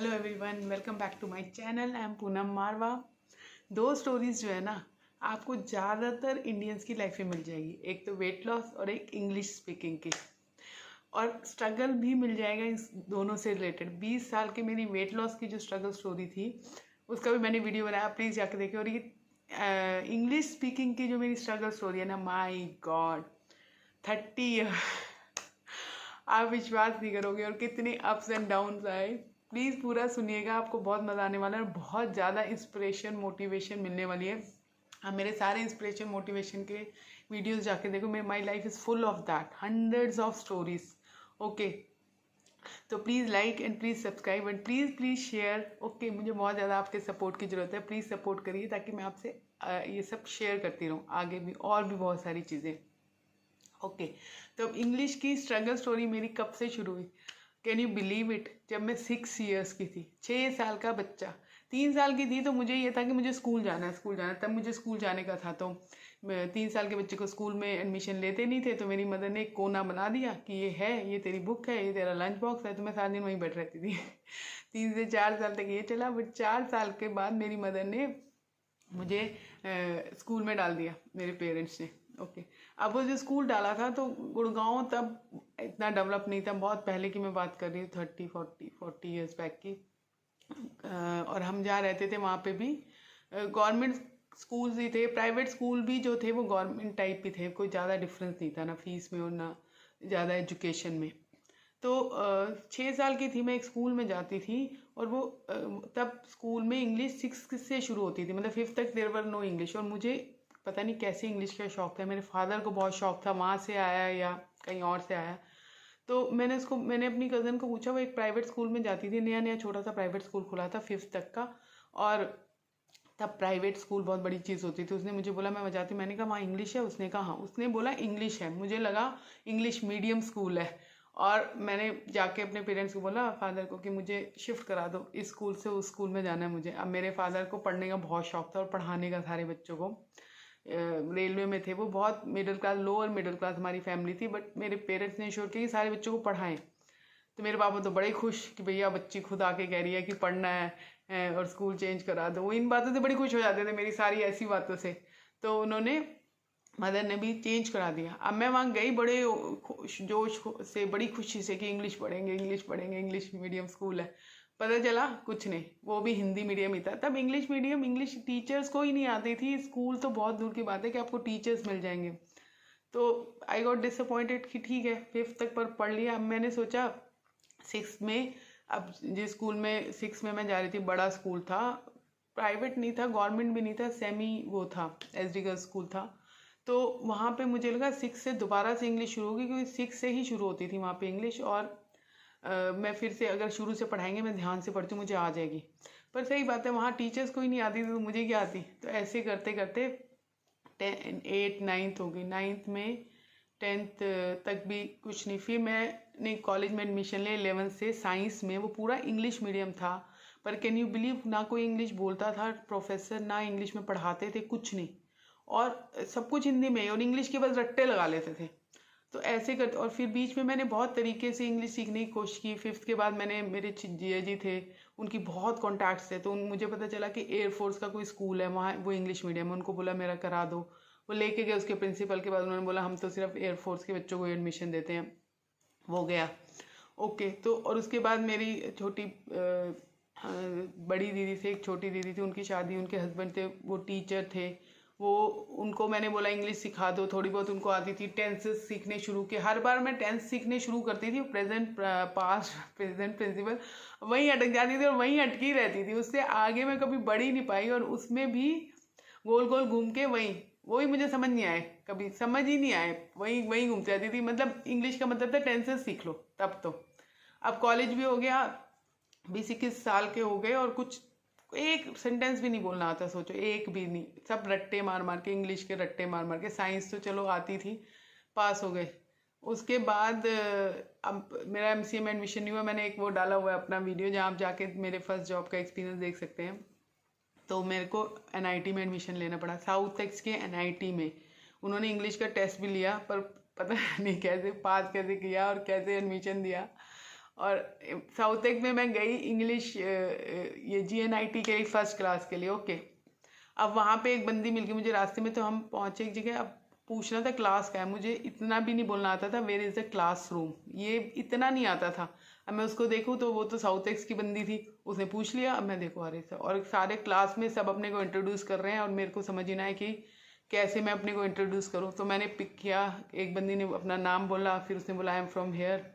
Hello everyone, welcome back to my channel. I am Poonam Marwah. दो stories जो है ना, आपको ज़्यादातर इंडियंस की लाइफ में मिल जाएगी। एक तो वेट लॉस और एक इंग्लिश स्पीकिंग की, और स्ट्रगल भी मिल जाएगा इस दोनों से रिलेटेड। 20 साल की मेरी वेट लॉस की जो स्ट्रगल स्टोरी थी, उसका भी मैंने वीडियो बनाया, प्लीज़ जाके देखिए। और ये इंग्लिश स्पीकिंग की जो मेरी स्ट्रगल स्टोरी है ना, माई गॉड, 30 ईयर आप विश्वास नहीं करोगे, और कितने अप्स एंड डाउन्स आए। प्लीज़ पूरा सुनिएगा, आपको बहुत मज़ा आने वाला है और बहुत ज़्यादा इंस्पिरेशन मोटिवेशन मिलने वाली है। आप मेरे सारे इंस्पिरेशन मोटिवेशन के वीडियोस जाके देखो। मेरी my life is full of that, hundreds of stories. Okay, तो please like and please subscribe and please share. Okay, मुझे बहुत ज़्यादा आपके सपोर्ट की ज़रूरत है। प्लीज़ सपोर्ट करिए ताकि मैं आपसे ये सब शेयर करती रहूँ आगे भी, और भी बहुत सारी चीज़ें। ओके, तो अब इंग्लिश की स्ट्रगल स्टोरी मेरी कब से शुरू हुई, कैन यू बिलीव इट? जब मैं 6 ईयर्स की थी, 6 साल का बच्चा। 3 साल की थी तो मुझे ये था कि मुझे स्कूल जाना है, तब मुझे स्कूल जाने का था। तो 3 साल के बच्चे को स्कूल में एडमिशन लेते नहीं थे, तो मेरी मदर ने एक कोना बना दिया कि ये है, ये तेरी बुक है, ये तेरा लंच बॉक्स है। तो मैं सारा दिन वहीं बैठ रहती थी 3 से 4 साल तक ये चला। बट 4 साल के बाद मेरी मदर ने मुझे स्कूल में डाल दिया, मेरे पेरेंट्स ने। ओके, अब वो जो स्कूल डाला था, तो गुड़गांव तब इतना डेवलप नहीं था, बहुत पहले की मैं बात कर रही हूँ, 30 40 ईयर्स बैक की। और हम जहाँ रहते थे वहाँ पे भी गवर्नमेंट स्कूल्स ही थे, प्राइवेट स्कूल भी जो थे वो गवर्नमेंट टाइप ही थे। कोई ज़्यादा डिफरेंस नहीं था, ना फीस में और ना ज़्यादा एजुकेशन में। तो 6 साल की थी मैं, एक स्कूल में जाती थी, और वो तब स्कूल में इंग्लिश 6 से शुरू होती थी, मतलब 5th तक देयर वर नो इंग्लिश। और मुझे पता नहीं कैसे इंग्लिश का शौक था, मेरे फादर को बहुत शौक था, वहाँ से आया या कहीं और से आया। तो मैंने अपनी कज़न को पूछा, वो एक प्राइवेट स्कूल में जाती थी, नया नया छोटा सा प्राइवेट स्कूल खुला था 5th तक का। और तब प्राइवेट स्कूल बहुत बड़ी चीज़ होती थी। उसने मुझे बोला मैं जाती, मैंने कहा वहाँ इंग्लिश है? उसने कहा हाँ। उसने बोला इंग्लिश है, मुझे लगा इंग्लिश मीडियम स्कूल है। और मैंने जाके अपने पेरेंट्स को बोला, फादर को, कि मुझे शिफ्ट करा दो, इस स्कूल से उस स्कूल में जाना है मुझे। अब मेरे फादर को पढ़ने का बहुत शौक था और पढ़ाने का सारे बच्चों को। रेलवे में थे वो, बहुत middle class, lower middle class हमारी फैमिली थी। बट मेरे पेरेंट्स ने इंश्योर किया कि सारे बच्चों को पढ़ाएं। तो मेरे पापा तो बड़े खुश कि भैया बच्ची खुद आके कह रही है कि पढ़ना है और स्कूल चेंज करा दो। वो इन बातों से बड़ी खुश हो जाते थे, मेरी सारी ऐसी बातों से। तो उन्होंने, मदर ने भी चेंज करा दिया। अब मैं वहाँ गई बड़े जोश से, बड़ी खुशी से कि इंग्लिश पढ़ेंगे, इंग्लिश पढ़ेंगे, इंग्लिश मीडियम स्कूल है। पता चला कुछ नहीं, वो भी हिंदी मीडियम ही था। तब इंग्लिश मीडियम, इंग्लिश टीचर्स को ही नहीं आती थी, स्कूल तो बहुत दूर की बात है कि आपको टीचर्स मिल जाएंगे। तो आई गॉट डिसअपॉइंटेड कि ठीक है, 5th तक पर पढ़ लिया। अब मैंने सोचा 6th में, अब जिस स्कूल में 6 में मैं जा रही थी, बड़ा स्कूल था, प्राइवेट नहीं था, गवर्नमेंट भी नहीं था, सेमी वो था, एसडी गर्ल्स स्कूल था। तो वहाँ पे मुझे लगा 6 से दोबारा से इंग्लिश शुरू होगी, क्योंकि 6 से ही शुरू होती थी वहाँ पे इंग्लिश। और मैं फिर से अगर शुरू से पढ़ाएंगे, मैं ध्यान से पढ़ती हूँ, मुझे आ जाएगी। पर सही बात है, वहाँ टीचर्स को ही नहीं आती थी, तो मुझे क्या आती। तो ऐसे करते करते 8 9th हो गई, 9th में 10th तक भी कुछ नहीं। फिर मैंने कॉलेज में एडमिशन लिया 11th से, साइंस में। वो पूरा इंग्लिश मीडियम था, पर कैन यू बिलीव, ना कोई इंग्लिश बोलता था प्रोफेसर, ना इंग्लिश में पढ़ाते थे, कुछ नहीं। और सब कुछ हिंदी में, और इंग्लिश के बस रट्टे लगा लेते थे। तो ऐसे करते, और फिर बीच में मैंने बहुत तरीके से इंग्लिश सीखने की कोशिश की। 5th के बाद मैंने, मेरे जिया जी थे, उनकी बहुत कॉन्टैक्ट्स थे, तो मुझे पता चला कि एयरफोर्स का कोई स्कूल है वहाँ, वो इंग्लिश मीडियम है। उनको बोला मेरा करा दो, वो लेके गए उसके प्रिंसिपल के पास। उन्होंने बोला हम तो सिर्फ एयरफोर्स के बच्चों को एडमिशन देते हैं। वो गया। ओके, तो और उसके बाद मेरी छोटी बड़ी दीदी से, एक छोटी दीदी थी, उनकी शादी, उनके हस्बैंड थे, वो टीचर थे। वो, उनको मैंने बोला इंग्लिश सिखा दो, थोड़ी बहुत उनको आती थी। टेंसेस सीखने शुरू किए। हर बार मैं टेंस सीखने शुरू करती थी, प्रेजेंट पास्ट प्रेजेंट प्रिंसिपल वहीं अटक जाती थी और वहीं अटकी रहती थी। उससे आगे मैं कभी बढ़ ही नहीं पाई, और उसमें भी गोल गोल घूम के वही मुझे समझ नहीं आए, कभी समझ ही नहीं आए, वहीं वहीं घूमती रहती थी। मतलब इंग्लिश का मतलब था टेंसेस सीख लो तब। तो अब कॉलेज भी हो गया, 20 21 साल के हो गए, और कुछ एक सेंटेंस भी नहीं बोलना आता, सोचो, एक भी नहीं। सब रट्टे मार मार के, इंग्लिश के रट्टे मार मार के। साइंस तो चलो आती थी, पास हो गए। उसके बाद अब मेरा एमसीए में एडमिशन नहीं हुआ। मैंने एक वो डाला हुआ है अपना वीडियो, जहाँ आप जाके मेरे फर्स्ट जॉब का एक्सपीरियंस देख सकते हैं। तो मेरे को एनआईटी में एडमिशन लेना पड़ा, साउथ एक्स के एनआईटी में। उन्होंने इंग्लिश का टेस्ट भी लिया, पर पता नहीं कैसे पास कैसे किया और कैसे एडमिशन दिया। और साउथ टेक में मैं गई इंग्लिश ये GNIT के लिए फर्स्ट क्लास के लिए। ओके, अब वहाँ पे एक बंदी मिल गई मुझे रास्ते में, तो हम पहुँचे एक जगह। अब पूछना था क्लास का है, मुझे इतना भी नहीं बोलना आता था where is the class room, ये इतना नहीं आता था। अब मैं उसको देखूँ तो वो तो साउथ एक्स की बंदी थी, उसने पूछ लिया। अब मैं देखो अरे सर, और सारे क्लास में सब अपने को इंट्रोड्यूस कर रहे हैं और मेरे को समझ ही ना है कि कैसे मैं अपने को इंट्रोड्यूस करूँ। तो मैंने पिक किया, एक बंदी ने अपना नाम बोला, फिर उसने बोला आई एम फ्रॉम हेयर।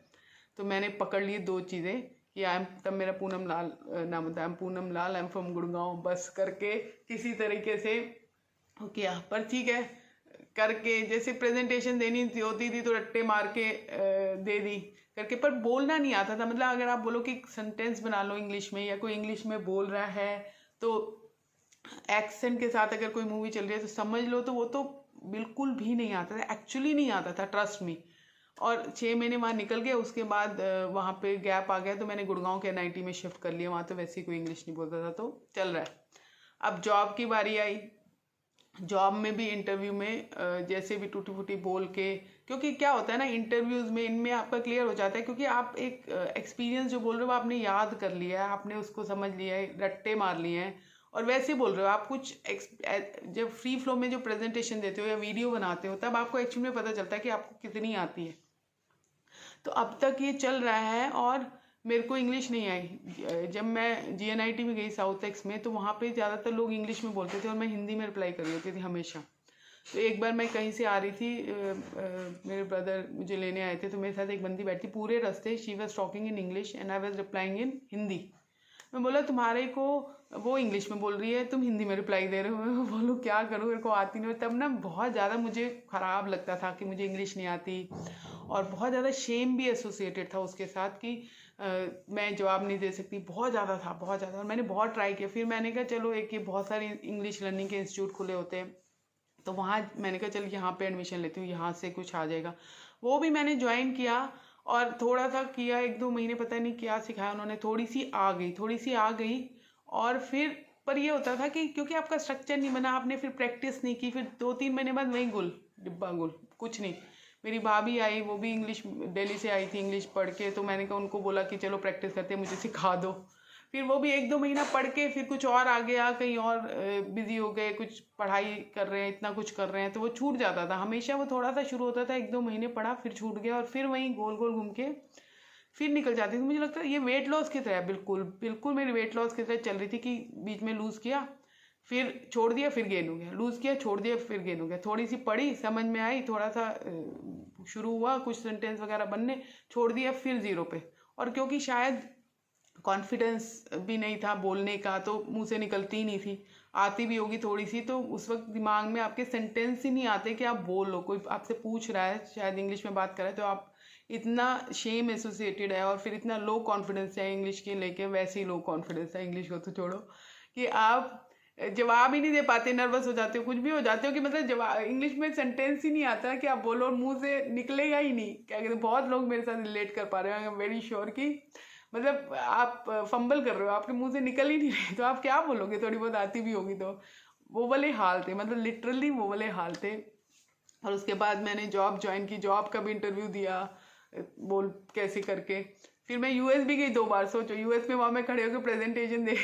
तो मैंने पकड़ लिए दो चीज़ें कि आई एम, तब मेरा पूनम लाल नाम था, आई am Poonam Lal, I am from Gurgaon, बस करके किसी तरीके से वो किया। पर ठीक है, करके जैसे प्रेजेंटेशन देनी होती थी तो रट्टे मार के दे दी करके, पर बोलना नहीं आता था। मतलब अगर आप बोलो कि सेंटेंस बना लो इंग्लिश में, या कोई इंग्लिश में बोल रहा है तो एक्सेंट के साथ अगर कोई मूवी चल रही है तो समझ लो, तो वो तो बिल्कुल भी नहीं आता था, एक्चुअली नहीं आता था, ट्रस्ट मी। और 6 महीने वहाँ निकल गए, उसके बाद वहाँ पे गैप आ गया, तो मैंने गुड़गांव के NIT में शिफ्ट कर लिया। वहाँ तो वैसे ही कोई इंग्लिश नहीं बोलता था, तो चल रहा है। अब जॉब की बारी आई। जॉब में भी इंटरव्यू में जैसे भी टूटी फूटी बोल के, क्योंकि क्या होता है ना इंटरव्यूज़ में, इनमें आपका क्लियर हो जाता है, क्योंकि आप एक एक्सपीरियंस जो बोल रहे हो आपने याद कर लिया है, आपने उसको समझ लिया है, रट्टे मार लिए हैं और वैसे बोल रहे हो आप कुछ जब फ्री फ्लो में जो प्रेजेंटेशन देते हो या वीडियो बनाते हो, तब आपको एक्चुअली में पता चलता है कि आपको कितनी आती है। तो अब तक ये चल रहा है और मेरे को इंग्लिश नहीं आई। जब मैं GNIT में गई साउथ एक्स में, तो वहाँ पे ज़्यादातर लोग इंग्लिश में बोलते थे और मैं हिंदी में रिप्लाई कर रही होती थी हमेशा। तो एक बार मैं कहीं से आ रही थी, मेरे ब्रदर मुझे लेने आए थे, तो मेरे साथ एक बंदी बैठी पूरे रास्ते, she was talking in English and I was replying in Hindi. मैं बोला तुम्हारे को वो इंग्लिश में बोल रही है, तुम हिंदी में रिप्लाई दे रहे हो। मैं बोलूँ क्या करूँ, मेरे को आती नहीं। तब ना बहुत ज़्यादा मुझे ख़राब लगता था कि मुझे इंग्लिश नहीं आती, और बहुत ज़्यादा शेम भी एसोसिएटेड था उसके साथ कि मैं जवाब नहीं दे सकती, बहुत ज़्यादा था, बहुत ज़्यादा। और मैंने बहुत ट्राई किया, फिर मैंने कहा चलो एक ये बहुत सारे इंग्लिश लर्निंग के इंस्टीट्यूट खुले होते हैं, तो वहाँ मैंने कहा चल यहाँ पे एडमिशन लेती हूँ, यहाँ से कुछ आ जाएगा। वो भी मैंने ज्वाइन किया और थोड़ा सा किया, 1-2 महीने, पता नहीं क्या सिखाया उन्होंने, थोड़ी सी आ गई, थोड़ी सी आ गई। और फिर पर ये होता था कि क्योंकि आपका स्ट्रक्चर नहीं बना, आपने फिर प्रैक्टिस नहीं की, फिर 2-3 महीने बाद वहीं गुल, डिब्बा गुल, कुछ नहीं। मेरी भाभी आई, वो भी इंग्लिश दिल्ली से आई थी, इंग्लिश पढ़ के, तो मैंने कहा उनको बोला कि चलो प्रैक्टिस करते हैं, मुझे सिखा दो। फिर वो भी 1-2 महीना पढ़ के फिर कुछ और आ गया, कहीं और बिजी हो गए, कुछ पढ़ाई कर रहे हैं, इतना कुछ कर रहे हैं, तो वो छूट जाता था हमेशा। वो थोड़ा सा शुरू होता था, 1-2 महीने पढ़ा, फिर छूट गया, और फिर वहीं गोल गोल घूम के फिर निकल जाती थी। मुझे लगता है ये वेट लॉस की तरह है, बिल्कुल बिल्कुल मेरी वेट लॉस की तरह चल रही थी कि बीच में लूज़ किया, फिर छोड़ दिया, फिर गेन हो गया, लूज़ किया, छोड़ दिया, फिर गेन हो गया। थोड़ी सी पढ़ी, समझ में आई, थोड़ा सा शुरू हुआ कुछ सेंटेंस वगैरह बनने, छोड़ दिया, फिर ज़ीरो पे। और क्योंकि शायद कॉन्फिडेंस भी नहीं था बोलने का, तो मुंह से निकलती ही नहीं थी। आती भी होगी थोड़ी सी, तो उस वक्त दिमाग में आपके सेंटेंस ही नहीं आते कि आप बोल लो। कोई आपसे पूछ रहा है, शायद इंग्लिश में बात कर रहा है, तो आप इतना शेम एसोसिएटेड है और फिर इतना लो कॉन्फिडेंस है इंग्लिश के लेके, वैसे ही लो कॉन्फिडेंस है इंग्लिश को तो छोड़ो, कि आप जवाब ही नहीं दे पाते, नर्वस हो जाते हो, कुछ भी हो जाते हो कि मतलब जवाब इंग्लिश में सेंटेंस ही नहीं आता कि आप बोलो और मुंह से निकलेगा ही नहीं। क्या कहते हैं, बहुत लोग मेरे साथ रिलेट कर पा रहे हैं, आई एम वेरी श्योर कि मतलब आप फंबल कर रहे हो, आपके मुंह से निकल ही नहीं रही, तो आप क्या बोलोगे, थोड़ी बहुत आती भी होगी तो। वो वाले हाल थे, मतलब लिटरली वो वाले हाल थे। और उसके बाद मैंने जॉब ज्वाइन की, जॉब का भी इंटरव्यू दिया, बोल कैसे करके। फिर मैं US भी गई 2 बार। सोचो US में वहाँ मैं खड़े होकर प्रेजेंटेशन दे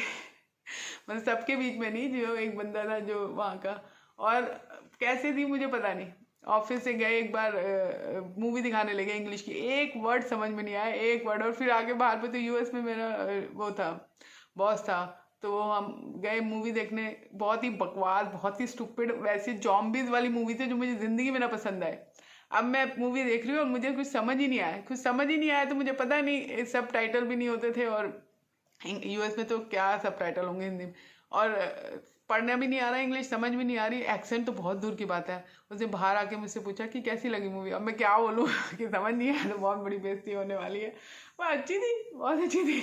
मतलब सबके बीच में नहीं, जो एक बंदा था जो वहाँ का, और कैसे दी मुझे पता नहीं। ऑफिस से गए, एक बार मूवी दिखाने लगे इंग्लिश की, एक वर्ड समझ में नहीं आया, एक वर्ड। और फिर आगे बाहर पे तो US में मेरा वो था, बॉस था, तो हम गए मूवी देखने, बहुत ही बकवास, बहुत ही स्टूपिड, वैसे जॉम्बीज वाली मूवी थी जो मुझे ज़िंदगी में ना पसंद आए। अब मैं मूवी देख रही हूँ और मुझे कुछ समझ ही नहीं आया, कुछ समझ ही नहीं आया, तो मुझे पता नहीं, सब टाइटल भी नहीं होते थे, और US में तो क्या सब टाइटल होंगे हिंदी में, और पढ़ना भी नहीं आ रहा इंग्लिश, समझ भी नहीं आ रही, एक्सेंट तो बहुत दूर की बात है। उसने बाहर आके मुझसे पूछा कि कैसी लगी मूवी। अब मैं क्या बोलूँ कि समझ नहीं आया, तो बहुत बड़ी बेइज्जती होने वाली है। वह अच्छी थी, बहुत अच्छी थी,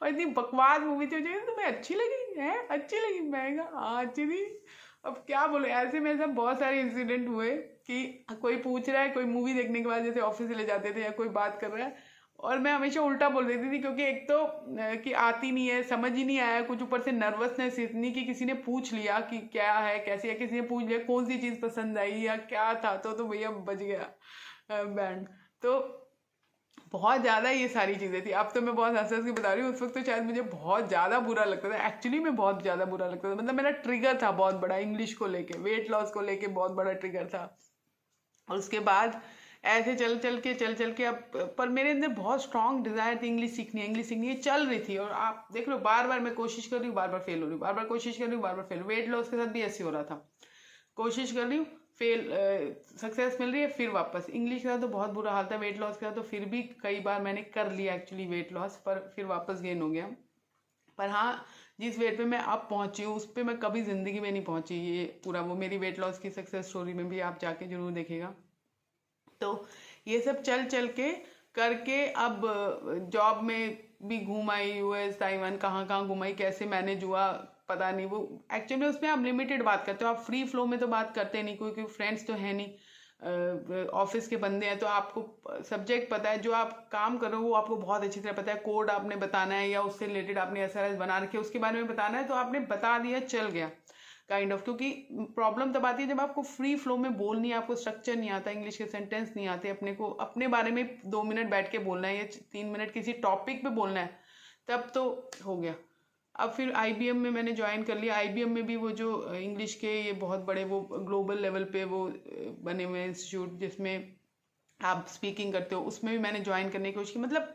और इतनी बकवास मूवी थी, मुझे तुम्हें अच्छी लगी है, अच्छी लगी, मैं कहा हाँ अच्छी थी। अब क्या बोलो, ऐसे मेरे साथ बहुत सारे इंसिडेंट हुए कि कोई पूछ रहा है, कोई मूवी देखने के बाद जैसे ऑफिस से ले जाते थे, या कोई बात कर रहा है, और मैं हमेशा उल्टा बोल देती थी, क्योंकि एक तो कि आती नहीं है, समझ ही नहीं आया कुछ, ऊपर से नर्वसनेस इतनी कि किसी ने पूछ लिया कि क्या है कैसे है, किसी ने पूछ लिया कौन सी चीज़ पसंद आई या क्या था, तो भैया बज गया बैंड। तो बहुत ज़्यादा ये सारी चीज़ें थी। अब तो मैं बहुत हँस हँस के बता रही हूँ, उस वक्त तो शायद मुझे बहुत ज़्यादा बुरा लगता था, एक्चुअली में बहुत ज़्यादा बुरा लगता था। मतलब मेरा ट्रिगर था बहुत बड़ा, इंग्लिश को लेके, वेट लॉस को लेके बहुत बड़ा ट्रिगर था। और उसके बाद ऐसे चल चल के अब, पर मेरे अंदर बहुत स्ट्रांग डिजायर थी इंग्लिश सीखनी है, इंग्लिश सीखनी है, चल रही थी। और आप देख लो, बार बार मैं कोशिश कर रही हूँ, बार बार फेल हो रही हूँ, बार बार कोशिश कर रही हूँ, बार बार फेल। वेट लॉस के साथ भी ऐसे हो रहा था, कोशिश कर रही हूँ, फेल, सक्सेस मिल रही है, फिर वापस। इंग्लिश का तो बहुत बुरा हाल था, वेट लॉस का तो फिर भी कई बार मैंने कर लिया एक्चुअली वेट लॉस, पर फिर वापस गेन हो गया। पर हाँ, जिस वेट पे मैं अब पहुंची हूँ उस पर मैं कभी ज़िंदगी में नहीं पहुंची। ये पूरा वो मेरी वेट लॉस की सक्सेस स्टोरी में भी आप जाके जरूर देखिएगा। तो ये सब चल चल के करके अब जॉब में भी घूम आई, यूएस, ताइवान, कहाँ कहाँ घुमाई, कैसे मैनेज हुआ पता नहीं। वो एक्चुअली उसमें आप लिमिटेड बात करते हो, आप फ्री फ्लो में तो बात करते नहीं, क्योंकि फ्रेंड्स तो है नहीं, ऑफिस के बंदे हैं, तो आपको सब्जेक्ट पता है, जो आप काम कर रहे हो वो आपको बहुत अच्छी तरह पता है। कोड आपने बताना है या उससे रिलेटेड आपने एसआरएस बना रखे उसके बारे में बताना है, तो आपने बता दिया, चल गया काइंड ऑफ। क्योंकि प्रॉब्लम तब आती है जब आपको फ्री फ्लो में बोलनी है, आपको स्ट्रक्चर नहीं आता, इंग्लिश के सेंटेंस नहीं आते, अपने को अपने बारे में 2 मिनट बैठ के बोलना है या 3 मिनट किसी टॉपिक पे बोलना है, तब तो हो गया। अब फिर आईबीएम में मैंने ज्वाइन कर लिया। आईबीएम में भी वो जो इंग्लिश के ये बहुत बड़े वो ग्लोबल लेवल पे वो बने हुए इंस्टीट्यूट जिसमें आप स्पीकिंग करते हो, उसमें भी मैंने ज्वाइन करने की कोशिश की। मतलब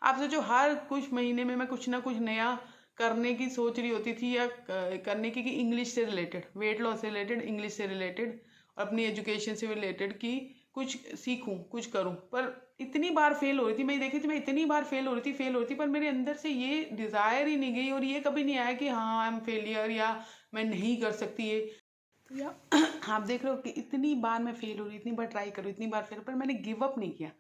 आप सोचो, हर कुछ महीने में मैं कुछ ना कुछ नया करने की सोच रही होती थी, या करने की, कि इंग्लिश से रिलेटेड, वेट लॉस से रिलेटेड, इंग्लिश से रिलेटेड, अपनी एजुकेशन से रिलेटेड, कि कुछ सीखूं, कुछ करूं। पर इतनी बार फेल हो रही थी, मैं देखी थी, मैं इतनी बार फेल हो रही थी, पर मेरे अंदर से ये डिज़ायर ही नहीं गई, और ये कभी नहीं आया कि हाँ आई एम फेलियर या मैं नहीं कर सकती ये। तो या आप देख रहे हो कि इतनी बार मैं फेल हो रही, इतनी बार ट्राई करूँ, इतनी बार फेल, पर मैंने गिव अप नहीं किया।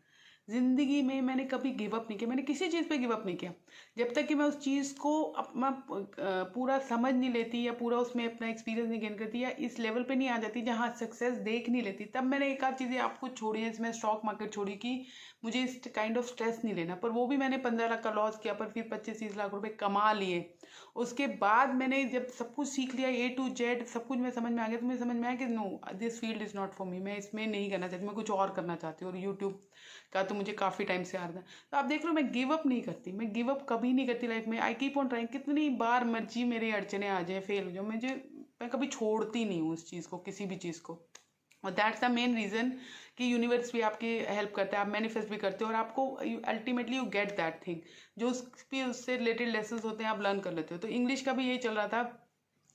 जिंदगी में मैंने कभी गिव अप नहीं किया, मैंने किसी चीज़ पे गिव अप नहीं किया, जब तक कि मैं उस चीज़ को अपना पूरा समझ नहीं लेती, या पूरा उसमें अपना एक्सपीरियंस नहीं गेन करती, या इस लेवल पे नहीं आ जाती जहाँ सक्सेस देख नहीं लेती। तब मैंने एक आध चीज़ें आपको छोड़ी है, इसमें स्टॉक मार्केट छोड़ी कि मुझे इस काइंड ऑफ स्ट्रेस नहीं लेना, पर वो भी मैंने 15 लाख का लॉस किया, पर फिर 25-30 लाख रुपए कमा लिए। उसके बाद मैंने जब सब कुछ सीख लिया, A to Z सब कुछ मैं समझ में आ गया, तो मुझे समझ में आया कि no, this field is not for me, मैं इसमें नहीं करना चाहती, मैं कुछ और करना चाहती हूँ। और यूट्यूब का तो मुझे काफ़ी टाइम से आ रहा था। तो आप देख लो, मैं गिव अप नहीं करती, मैं गिव अप कभी नहीं करती लाइफ में। आई कीप ऑन ट्राइंग, कितनी बार मर्जी मेरी अड़चने आ जाए, फेल हो जाओ, मैं कभी छोड़ती नहीं हूँ उस चीज़ को, किसी भी चीज़ को। और दैट्स द मेन रीज़न कि यूनिवर्स भी आपकी हेल्प करता है, आप मैनिफेस्ट भी करते हो, और आपको ultimately you get that thing, जो उससे रिलेटेड लेसन होते हैं आप लर्न कर लेते हो। तो इंग्लिश का भी यही चल रहा था,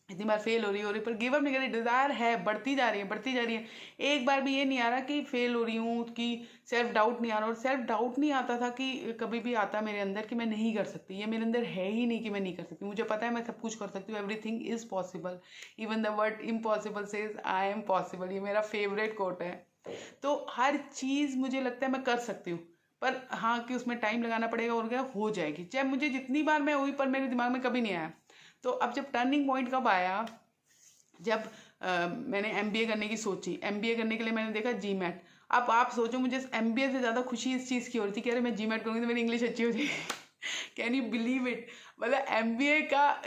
इतनी बार फेल हो रही, पर गिव अप नहीं कर रही, डिज़ायर है, बढ़ती जा रही है, बढ़ती जा रही है। एक बार भी ये नहीं आ रहा कि फेल हो रही हूँ, कि सेल्फ डाउट नहीं आ रहा। और सेल्फ डाउट नहीं आता था कि कभी भी आता मेरे अंदर कि मैं नहीं कर सकती, ये मेरे अंदर है ही नहीं कि मैं नहीं कर सकती। मुझे पता है मैं सब कुछ कर सकती हूँ, everything is possible, even the word impossible says I am possible, ये मेरा फेवरेट कोट है। तो हर चीज़ मुझे लगता है मैं कर सकती हूँ, पर हाँ कि उसमें टाइम लगाना पड़ेगा, और क्या हो जाएगी, चाहे मुझे जितनी बार मैं हुई, पर मेरे दिमाग में कभी नहीं आया। तो अब जब टर्निंग पॉइंट कब आया, जब मैंने एमबीए करने की सोची, एमबीए करने के लिए मैंने देखा जीमैट। अब आप सोचो, मुझे एमबीए से ज़्यादा खुशी इस चीज़ की हो रही थी कि अरे मैं जीमैट करूँगी तो मेरी इंग्लिश अच्छी हो जाएगी। कैन यू बिलीव इट, मतलब एमबीए का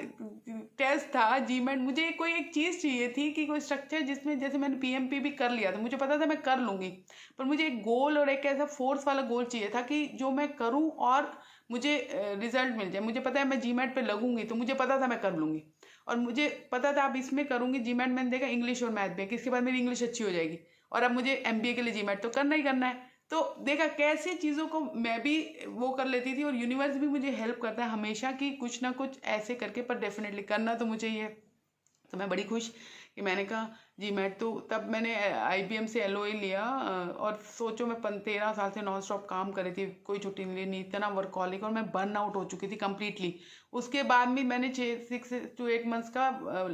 टेस्ट था, जीमैट, मुझे कोई एक चीज़ चाहिए थी कि कोई स्ट्रक्चर जिसमें, जैसे मैंने पीएमपी भी कर लिया था, मुझे पता था मैं कर लूँगी, पर मुझे एक गोल और एक ऐसा फोर्स वाला गोल चाहिए था कि जो मैं करूँ और मुझे रिजल्ट मिल जाए। मुझे पता है मैं जीमैट पे लगूंगी, तो मुझे पता था मैं कर लूँगी, और मुझे पता था अब इसमें करूँगी जीमैट, मैंने देखा इंग्लिश और मैथ में कि इसके बाद मेरी इंग्लिश अच्छी हो जाएगी, और अब मुझे एमबीए के लिए जीमैट तो करना ही करना है। तो देखा कैसे चीज़ों को मैं भी वो कर लेती थी, और यूनिवर्स भी मुझे हेल्प करता है हमेशा कि कुछ ना कुछ ऐसे करके, पर डेफिनेटली करना तो मुझे ही है। तो मैं बड़ी खुश कि मैंने कहा जीमैट। तो तब मैंने आईबीएम से एलओए लिया, और सोचो मैं 13 साल से नॉन स्टॉप काम कर रही थी, कोई छुट्टी नहीं ली, नहीं, इतना वर्कहॉलिक, और मैं बर्न आउट हो चुकी थी कम्प्लीटली। उसके बाद भी मैंने 6 to 8 मंथ्स का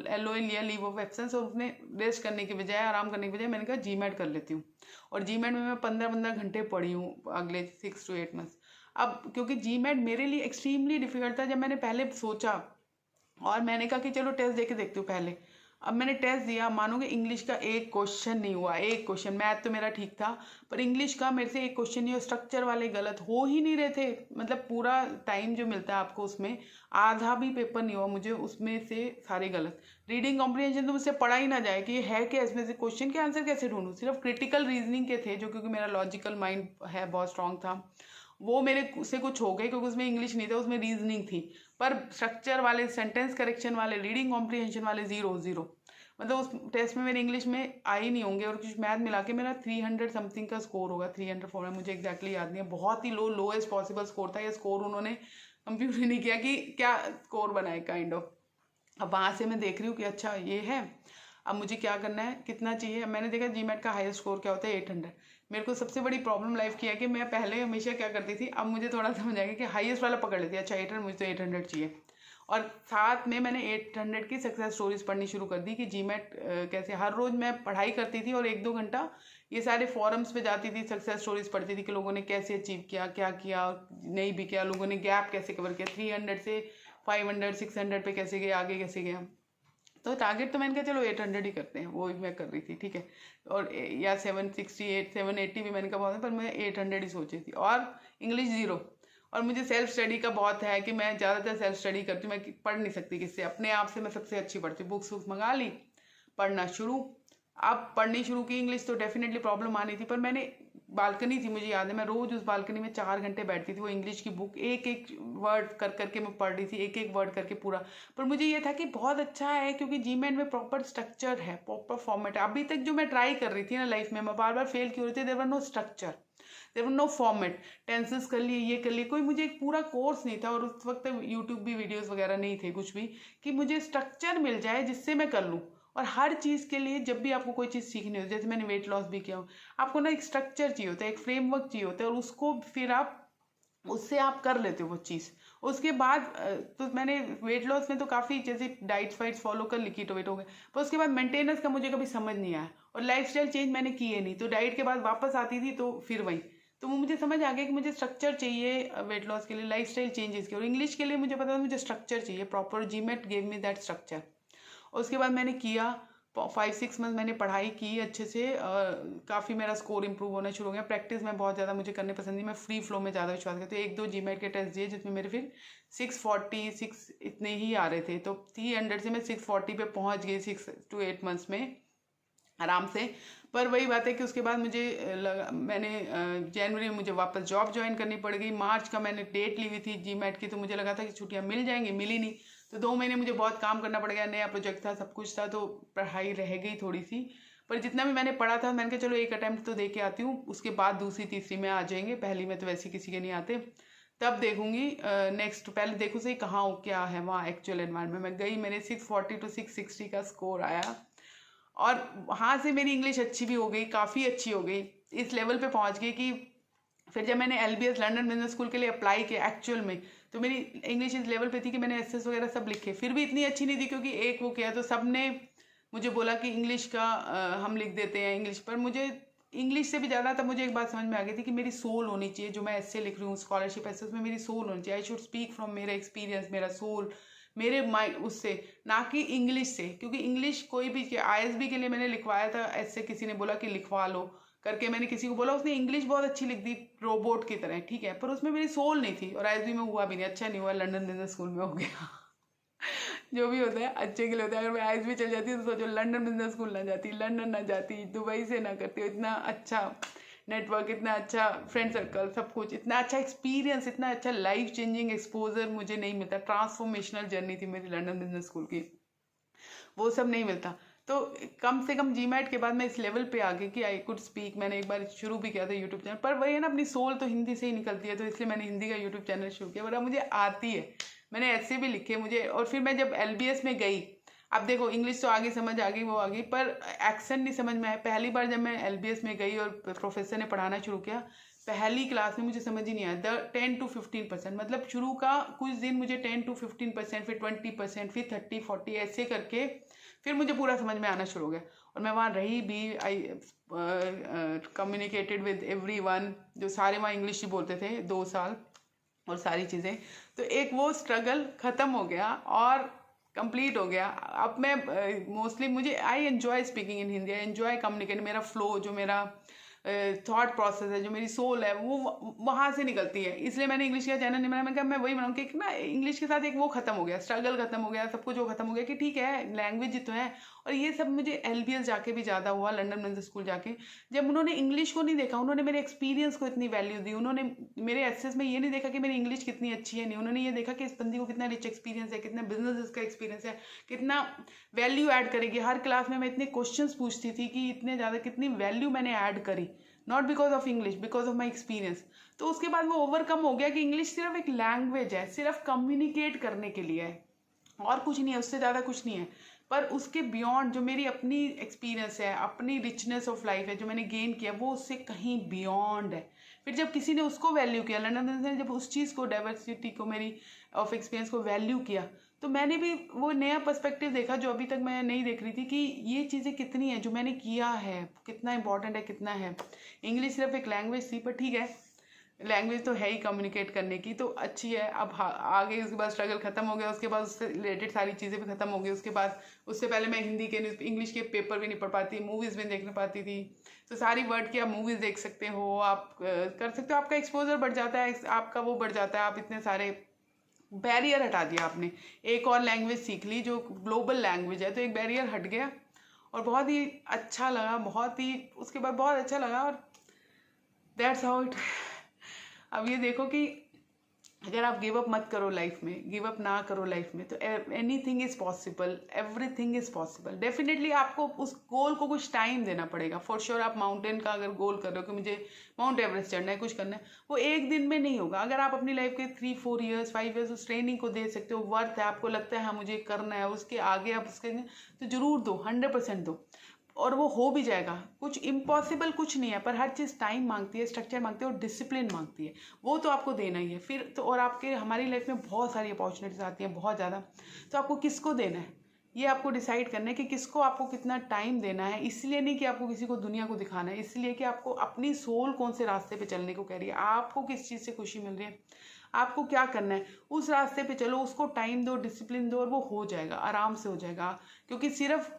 एलओए लिया, लीव ऑफ एब्सेंस, और उसने रेस्ट करने की बजाय, आराम करने की बजाय, मैंने कहा जीमैट कर लेती हूँ। और जीमैट में मैं 15-15 घंटे पढ़ी हूँ अगले 6 to 8 मंथ्स। अब क्योंकि जीमैट मेरे लिए एक्सट्रीमली डिफिकल्ट था, जब मैंने पहले सोचा, और मैंने कहा कि चलो टेस्ट दे के देखती हूँ पहले। अब मैंने टेस्ट दिया, मानोगे इंग्लिश का एक क्वेश्चन नहीं हुआ, एक क्वेश्चन। मैथ तो मेरा ठीक था, पर इंग्लिश का मेरे से एक क्वेश्चन नहीं हुआ, स्ट्रक्चर वाले गलत हो ही नहीं रहे थे। मतलब पूरा टाइम जो मिलता है आपको उसमें आधा भी पेपर नहीं हुआ मुझे, उसमें से सारे गलत। रीडिंग कॉम्प्रिहेंशन तो मुझसे पढ़ा ही ना जाए कि ये है क्या, इसमें से क्वेश्चन के आंसर कैसे ढूंढूं। सिर्फ क्रिटिकल रीजनिंग के थे जो, क्योंकि मेरा लॉजिकल माइंड है बहुत स्ट्रांग था, वो मेरे से कुछ हो गए क्योंकि उसमें इंग्लिश नहीं था, उसमें रीजनिंग थी, पर स्ट्रक्चर वाले, सेंटेंस करेक्शन वाले, रीडिंग कॉम्प्रिहेंशन वाले ज़ीरो ज़ीरो। मतलब उस टेस्ट में मेरे इंग्लिश में आई नहीं होंगे, और कुछ मैथ मिला के मेरा 300 समथिंग का स्कोर होगा, 300 400, मुझे एग्जैक्टली याद नहीं है। बहुत ही लोएस्ट पॉसिबल स्कोर था। ये स्कोर उन्होंने कंप्यूटर नहीं किया कि क्या स्कोर बनाए, काइंड ऑफ। अब वहाँ से मैं देख रही हूँ कि अच्छा ये है, अब मुझे क्या करना है, कितना चाहिए। अब मैंने देखा जीमेट का हाईएस्ट स्कोर क्या होता है, 800। मेरे को सबसे बड़ी प्रॉब्लम लाइफ की है कि मैं पहले हमेशा क्या करती थी, अब मुझे थोड़ा समझ आएगा कि हाईएस्ट वाला पकड़ लेती है। अच्छा 800, मुझे तो 800 चाहिए। और साथ में मैंने 800 की सक्सेस स्टोरीज पढ़नी शुरू कर दी कि जीमेट कैसे। हर रोज़ मैं पढ़ाई करती थी और 1-2 घंटा ये सारे फॉरम्स पे जाती थी, सक्सेस स्टोरीज पढ़ती थी कि लोगों ने कैसे अचीव किया, क्या किया, नहीं भी किया, लोगों ने गैप कैसे कवर किया, 300 से 500 600 पे कैसे गए, आगे कैसे गया। तो टारगेट तो मैंने कहा चलो 800 ही करते हैं, वो भी मैं कर रही थी, ठीक है। और या 768 780 भी मैंने कहा बहुत है, पर मैं 800 ही सोची थी। और इंग्लिश ज़ीरो। और मुझे सेल्फ स्टडी का बहुत है कि मैं ज़्यादातर सेल्फ स्टडी करती हूँ, मैं पढ़ नहीं सकती किससे, अपने आप से मैं सबसे अच्छी पढ़ती हूँ। बुक्स मंगा ली, पढ़ना शुरू। अब पढ़नी शुरू की इंग्लिश, तो डेफिनेटली प्रॉब्लम आनी थी, पर मैंने बालकनी थी, मुझे याद है मैं रोज़ उस बालकनी में 4 घंटे बैठती थी। वो इंग्लिश की बुक एक एक वर्ड कर करके मैं पढ़ रही थी, एक एक वर्ड करके पूरा। पर मुझे ये था कि बहुत अच्छा है क्योंकि जीमेट में प्रॉपर स्ट्रक्चर है, प्रॉपर फॉर्मेट है। अभी तक जो मैं ट्राई कर रही थी ना लाइफ में, मैं बार बार फेल क्यों रही थी, there were no structure, there were no format. Tenses कर लिए, ये कर लिए, कोई मुझे एक पूरा कोर्स नहीं था। और उस वक्त यूट्यूब भी वीडियोस वगैरह नहीं थे कुछ भी, कि मुझे स्ट्रक्चर मिल जाए जिससे मैं कर लूँ। और हर चीज़ के लिए जब भी आपको कोई चीज़ सीखनी हो, जैसे मैंने वेट लॉस भी किया हो, आपको ना एक स्ट्रक्चर चाहिए होता है, एक फ्रेमवर्क चाहिए होता है, और उसको फिर आप उससे आप कर लेते हो वो चीज़। उसके बाद तो मैंने वेट लॉस में तो काफ़ी जैसे डाइट्स वाइट्स फॉलो कर ली, कीटो वेट हो गए, पर उसके बाद मेंटेनेंस का मुझे कभी समझ नहीं आया। और लाइफस्टाइल चेंज मैंने किए नहीं, तो डाइट के बाद वापस आती थी तो फिर वही। तो वो मुझे समझ आ गया कि मुझे स्ट्रक्चर चाहिए वेट लॉस के लिए, लाइफस्टाइल चेंजेस के। और इंग्लिश के लिए मुझे पता था मुझे स्ट्रक्चर चाहिए proper, GMAT gave me that structure. उसके बाद मैंने किया 5-6 मंथ मैंने पढ़ाई की अच्छे से, काफ़ी मेरा स्कोर इंप्रूव होना शुरू हो गया। प्रैक्टिस में बहुत ज़्यादा मुझे करने पसंद नहीं, मैं फ्री फ्लो में ज़्यादा विश्वास करती हूँ। 1-2 जीमेट के टेस्ट दिए जिसमें मेरे फिर 646 इतने ही आ रहे थे, तो 300 से मैं 640 पे पहुँच गई 6 to 8 मंथ्स में आराम से। पर वही बात है कि उसके बाद मुझे मैंने जनवरी में मुझे वापस जॉब ज्वाइन करनी पड़ गई। मार्च का मैंने डेट ली हुई थी जीमेट की, तो मुझे लगा था कि छुट्टियां मिल जाएंगी, मिली नहीं। तो 2 महीने मुझे बहुत काम करना पड़ गया, नया प्रोजेक्ट था, सब कुछ था, तो पढ़ाई रह गई थोड़ी सी। पर जितना भी मैंने पढ़ा था, मैंने कहा चलो एक अटैम्प्ट तो दे के आती हूँ, उसके बाद दूसरी तीसरी में आ जाएंगे, पहली में तो वैसे किसी के नहीं आते, तब देखूंगी नेक्स्ट। पहले देखो सही कहाँ हो, क्या है वहाँ एक्चुअल एनवायरमेंट में। गई, मेरे 640 to 660 का स्कोर आया, और वहाँ से मेरी इंग्लिश अच्छी भी हो गई, काफ़ी अच्छी हो गई, इस लेवल पे पहुँच गई कि फिर जब मैंने LBS लंदन बिजनेस स्कूल के लिए अप्लाई किया एक्चुअल में, तो मेरी इंग्लिश इस लेवल पे थी कि मैंने एसेस वगैरह सब लिखे, फिर भी इतनी अच्छी नहीं थी क्योंकि एक वो किया तो सब ने मुझे बोला कि इंग्लिश का हम लिख देते हैं इंग्लिश। पर मुझे इंग्लिश से भी ज़्यादा तब मुझे एक बात समझ में आ गई थी कि मेरी सोल होनी चाहिए, जो मैं ऐसे लिख रही हूँ स्कॉलरशिप ऐसे, उसमें मेरी सोल होनी चाहिए। आई शुड स्पीक फ्रॉम मेरा एक्सपीरियंस, मेरा सोल, मेरे माइंड, उससे, ना कि इंग्लिश से। क्योंकि इंग्लिश कोई भी, ISB के लिए मैंने लिखवाया था ऐसे, किसी ने बोला कि लिखवा लो करके, मैंने किसी को बोला, उसने इंग्लिश बहुत अच्छी लिख दी रोबोट की तरह, ठीक है, पर उसमें मेरी सोल नहीं थी। और ISB में हुआ भी नहीं, अच्छा नहीं हुआ, लंदन बिजनेस स्कूल में हो गया। जो भी होता है अच्छे के लिए होता है। अगर मैं ISB चल जाती तो सोचो लंदन बिजनेस स्कूल ना जाती, लंदन ना जाती, दुबई से ना करती, इतना अच्छा नेटवर्क, इतना अच्छा फ्रेंड सर्कल, सब कुछ, इतना अच्छा एक्सपीरियंस, इतना अच्छा लाइफ चेंजिंग एक्सपोजर मुझे नहीं मिलता। ट्रांसफॉर्मेशनल जर्नी थी मेरी लंदन बिजनेस स्कूल की, वो सब नहीं मिलता। तो कम से कम जीमेट के बाद मैं इस लेवल पे आ गई कि आई कुड स्पीक। मैंने एक बार शुरू भी किया था यूट्यूब चैनल, पर वही है ना, अपनी सोल तो हिंदी से ही निकलती है, तो इसलिए मैंने हिंदी का यूट्यूब चैनल शुरू किया। पर अब मुझे आती है, मैंने ऐसे भी लिखे मुझे। और फिर मैं जब LBS में गई, अब देखो इंग्लिश तो आगे समझ आ गई, वो आ गई, पर एक्सेंट नहीं समझ में आया। पहली बार जब मैं LBS में गई और प्रोफेसर ने पढ़ाना शुरू किया, पहली क्लास में मुझे समझ ही नहीं आया। 10 to 15%, मतलब शुरू का कुछ दिन मुझे 10 to 15%, फिर 20%, फिर 30-40, ऐसे करके फिर मुझे पूरा समझ में आना शुरू हो गया। और मैं वहाँ रही भी, आई कम्युनिकेटेड विद एवरीवन, जो सारे वहाँ इंग्लिश ही बोलते थे 2 साल, और सारी चीज़ें। तो एक वो स्ट्रगल ख़त्म हो गया और कंप्लीट हो गया। अब मैं मोस्टली मुझे I enjoy speaking in Hindi, I enjoy communicate. मेरा फ्लो, जो मेरा थॉट प्रोसेस है, जो मेरी सोल है, वो वहाँ से निकलती है। इसलिए मैंने इंग्लिश का चैनल नहीं बनाया। मैं कहा मैं वही बनाऊँ कि ना इंग्लिश के साथ एक वो खत्म हो गया, स्ट्रगल खत्म हो गया, सब कुछ वो खत्म हो गया कि ठीक है लैंग्वेज ही तो है। और ये सब मुझे LBS जाके भी ज़्यादा हुआ, लंदन बिजनेस स्कूल जाके, जब उन्होंने इंग्लिश को नहीं देखा, उन्होंने मेरे एक्सपीरियंस को इतनी वैल्यू दी। उन्होंने मेरे एसेस में ये नहीं देखा कि मेरी इंग्लिश कितनी अच्छी है, नहीं, उन्होंने ये देखा कि इस बंदी को कितना रिच एक्सपीरियंस है, कितना बिजनेस का एक्सपीरियंस है, कितना वैल्यू ऐड करेगी। हर क्लास में मैं इतने क्वेश्चंस पूछती थी कि इतने ज़्यादा कितनी वैल्यू मैंने ऐड करी, not because of English, because of my experience. तो उसके बाद वो ओवरकम हो गया कि इंग्लिश सिर्फ एक लैंग्वेज है, सिर्फ कम्युनिकेट करने के लिए है और कुछ नहीं है, उससे ज़्यादा कुछ नहीं है। पर उसके बियॉन्ड जो मेरी अपनी एक्सपीरियंस है, अपनी रिचनेस ऑफ लाइफ है, जो मैंने गेन किया, वो उससे कहीं बियॉन्ड है। फिर जब किसी ने उसको वैल्यू किया, लंदन ने जब उस चीज़ को, डाइवर्सिटी को, मेरी ऑफ एक्सपीरियंस को वैल्यू किया, तो मैंने भी वो नया पर्सपेक्टिव देखा जो अभी तक मैं नहीं देख रही थी कि ये चीज़ें कितनी है, जो मैंने किया है कितना इंपॉर्टेंट है, कितना है। इंग्लिश सिर्फ एक लैंग्वेज थी, पर ठीक है लैंग्वेज तो है ही कम्युनिकेट करने की, तो अच्छी है। अब आगे उसके बाद स्ट्रगल खत्म हो गया, उसके बाद उससे रिलेटेड सारी चीज़ें भी खत्म हो गई। उसके बाद उससे पहले मैं हिंदी के इंग्लिश के पेपर भी नहीं पढ़ पाती, मूवीज़ भी नहीं देख पाती थी। तो सारी वर्ड की आप मूवीज़ देख सकते हो, आप कर सकते हो, आपका एक्सपोजर बढ़ जाता है, आपका वो बढ़ जाता है। आप इतने सारे बैरियर हटा दिया आपने, एक और लैंग्वेज सीख ली जो ग्लोबल लैंग्वेज है, तो एक बैरियर हट गया और बहुत ही अच्छा लगा, बहुत ही उसके बाद बहुत अच्छा लगा। और दैट्स हाउ इट। अब ये देखो कि अगर आप गिव अप मत करो लाइफ में, गिव अप ना करो लाइफ में, तो anything is possible, everything is possible. Definitely आपको उस गोल को कुछ टाइम देना पड़ेगा। फॉर श्योर आप माउंटेन का अगर गोल कर रहे हो कि मुझे माउंट एवरेस्ट चढ़ना है, कुछ करना है, वो एक दिन में नहीं होगा। अगर आप अपनी लाइफ के 3-4 ईयर्स 5 ईयर्स उस ट्रेनिंग को दे सकते हो, वर्थ है, आपको लगता है हाँ मुझे करना है, उसके आगे आप उसके, तो ज़रूर दो, 100% दो, और वो हो भी जाएगा। कुछ इम्पॉसिबल कुछ नहीं है, पर हर चीज़ टाइम मांगती है, स्ट्रक्चर मांगती है और डिसिप्लिन मांगती है, वो तो आपको देना ही है फिर तो। और आपके हमारी लाइफ में बहुत सारी अपॉर्चुनिटीज आती हैं, बहुत ज़्यादा, तो आपको किसको देना है ये आपको डिसाइड करना है कि किसको आपको कितना टाइम देना है। इसलिए नहीं कि आपको किसी को दुनिया को दिखाना है, इसलिए कि आपको अपनी सोल कौन से रास्ते पे चलने को कह रही है, आपको किस चीज़ से खुशी मिल रही है, आपको क्या करना है, उस रास्ते पे चलो, उसको टाइम दो, डिसिप्लिन दो, और वो हो जाएगा, आराम से हो जाएगा। क्योंकि सिर्फ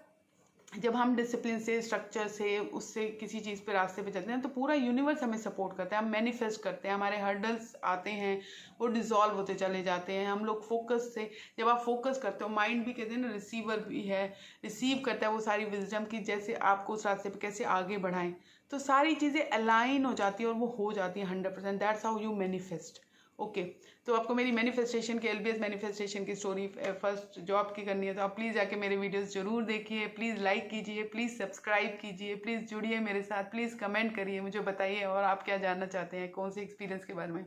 जब हम डिसिप्लिन से, स्ट्रक्चर से, उससे किसी चीज़ पे रास्ते पे चलते हैं, तो पूरा यूनिवर्स हमें सपोर्ट करता है, हम मैनिफेस्ट करते हैं, हमारे हर्डल्स आते हैं, वो डिसॉल्व होते चले जाते हैं। हम लोग फोकस से, जब आप फोकस करते हो, माइंड भी कहते हैं ना रिसीवर भी है, रिसीव करता है वो सारी विजडम की, जैसे आपको उस रास्ते पे कैसे आगे बढ़ाएं, तो सारी चीज़ें अलाइन हो जाती है और वो हो जाती है 100%। That's how you manifest. Okay, तो आपको मेरी मैनिफेस्टेशन की, LBS मैनिफेस्टेशन की स्टोरी फर्स्ट जॉब की करनी है, तो आप प्लीज़ जाके मेरे वीडियोस जरूर देखिए, प्लीज़ लाइक कीजिए, प्लीज़ सब्सक्राइब कीजिए, प्लीज़ जुड़िए मेरे साथ, प्लीज़ कमेंट करिए, मुझे बताइए और आप क्या जानना चाहते हैं, कौन से एक्सपीरियंस के बारे में।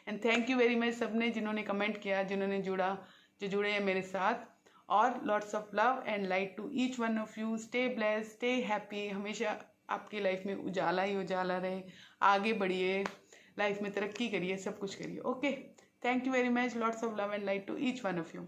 And thank you very much सबने जिन्होंने कमेंट किया, जिन्होंने जो जुड़े हैं मेरे साथ। और lots of love and light to each one of you. Stay blessed, stay happy, हमेशा आपकी लाइफ में उजाला ही उजाला रहे, आगे बढ़िए, लाइफ में तरक्की करिए, सब कुछ करिए। Okay, thank you very much, lots of love and light to each one of you.